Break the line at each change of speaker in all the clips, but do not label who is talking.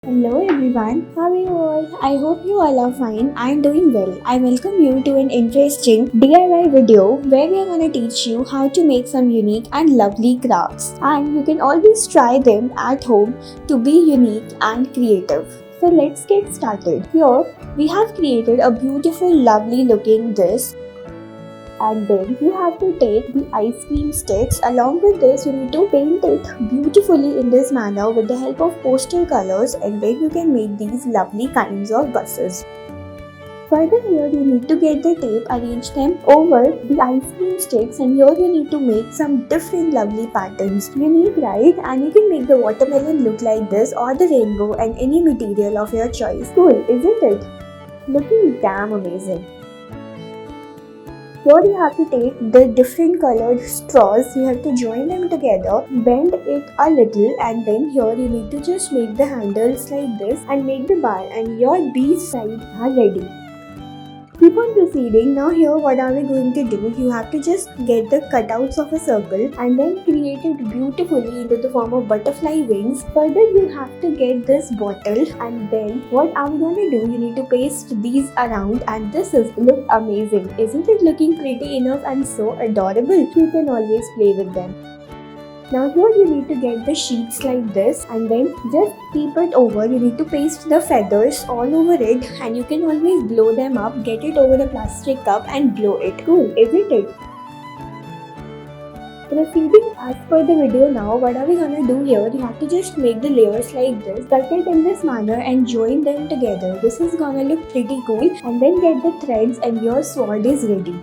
Hello everyone, how are you all? I hope you all are fine and doing well. I welcome you to an interesting DIY video where we are going to teach you how to make some unique and lovely crafts, and you can always try them at home to be unique and creative. So let's get started. Here we have created a beautiful lovely looking dish, and then you have to take the ice cream sticks. Along with this, you need to paint it beautifully in this manner with the help of pastel colors, and then you can make these lovely kinds of buses. Further, here you need to get the tape, arrange them over the ice cream sticks, and here you need to make some different lovely patterns. Unique, right? And you can make the watermelon look like this or the rainbow and any material of your choice. Cool, isn't it? Looking damn amazing. Here you have to take the different colored straws, you have to join them together, bend it a little, and then here you need to just make the handles like this and make the bar, and your beach sides are ready. Keep on proceeding. Now here what are we going to do? You have to just get the cutouts of a circle and then create it beautifully into the form of butterfly wings. Further, you have to get this bottle, and then what are we going to do? You need to paste these around, and this is look amazing. Isn't it looking pretty enough and so adorable? You can always play with them. Now here you need to get the sheets like this, and then just keep it over. You need to paste the feathers all over it, and you can always blow them up, get it over the plastic cup and blow it. Cool, isn't it? Proceeding as per the video now, what are we gonna do here? You have to just make the layers like this, cut it in this manner and join them together. This is gonna look pretty cool, and then get the threads and your sword is ready.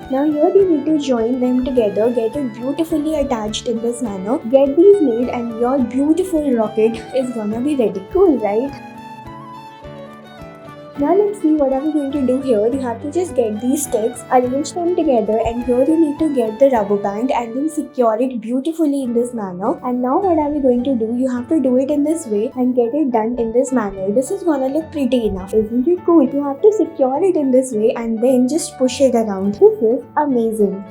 Now here you need to join them together, get it beautifully attached in this manner, get these made, and your beautiful rocket is gonna be ready. Cool, right? Now let's see what are we going to do here. You have to just get these sticks, arrange them together, and here you need to get the rubber band and then secure it beautifully in this manner. And now what are we going to do? You have to do it in this way and get it done in this manner. This is gonna look pretty enough. Isn't it cool? You have to secure it in this way and then just push it around. This is amazing.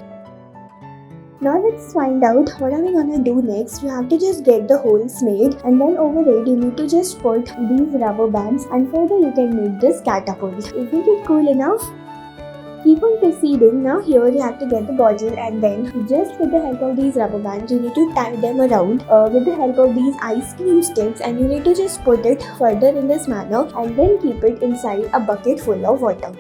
Now let's find out what are we gonna do next. You have to just get the holes made, and then over it you need to just put these rubber bands, and further you can make this catapult. Isn't it cool enough? Keep on proceeding. Now here you have to get the bottle, and then just with the help of these rubber bands you need to tie them around with the help of these ice cream sticks, and you need to just put it further in this manner and then keep it inside a bucket full of water.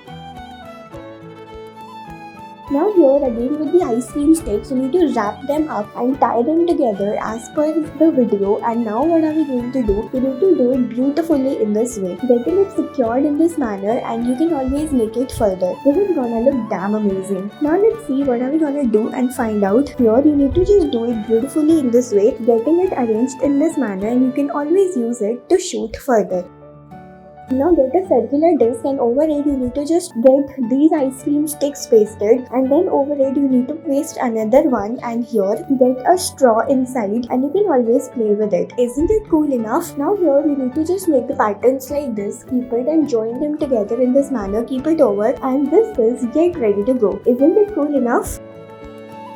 Now here again with the ice cream sticks, you need to wrap them up and tie them together as per the video. And now what are we going to do? You need to do it beautifully in this way, getting it secured in this manner, and you can always make it further. This is gonna look damn amazing. Now let's see what are we gonna do and find out. Here you need to just do it beautifully in this way, getting it arranged in this manner, and you can always use it to shoot further. Now get a circular disc, and over it you need to just get these ice cream sticks pasted, and then over it you need to paste another one, and here get a straw inside, and you can always play with it. Isn't it cool enough? Now here you need to just make the patterns like this, keep it and join them together in this manner, keep it over, and this is get ready to go. Isn't it cool enough?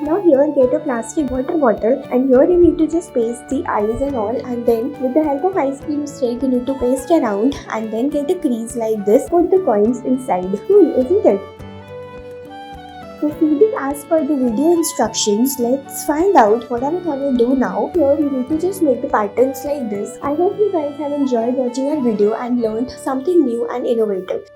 Now here get a plastic water bottle, and here you need to just paste the eyes and all, and then with the help of ice cream stick you need to paste around, and then get a crease like this, put the coins inside. Cool, isn't it? Proceeding as per the video instructions, let's find out what are we gonna do now. Here you need to just make the patterns like this. I hope you guys have enjoyed watching our video and learned something new and innovative.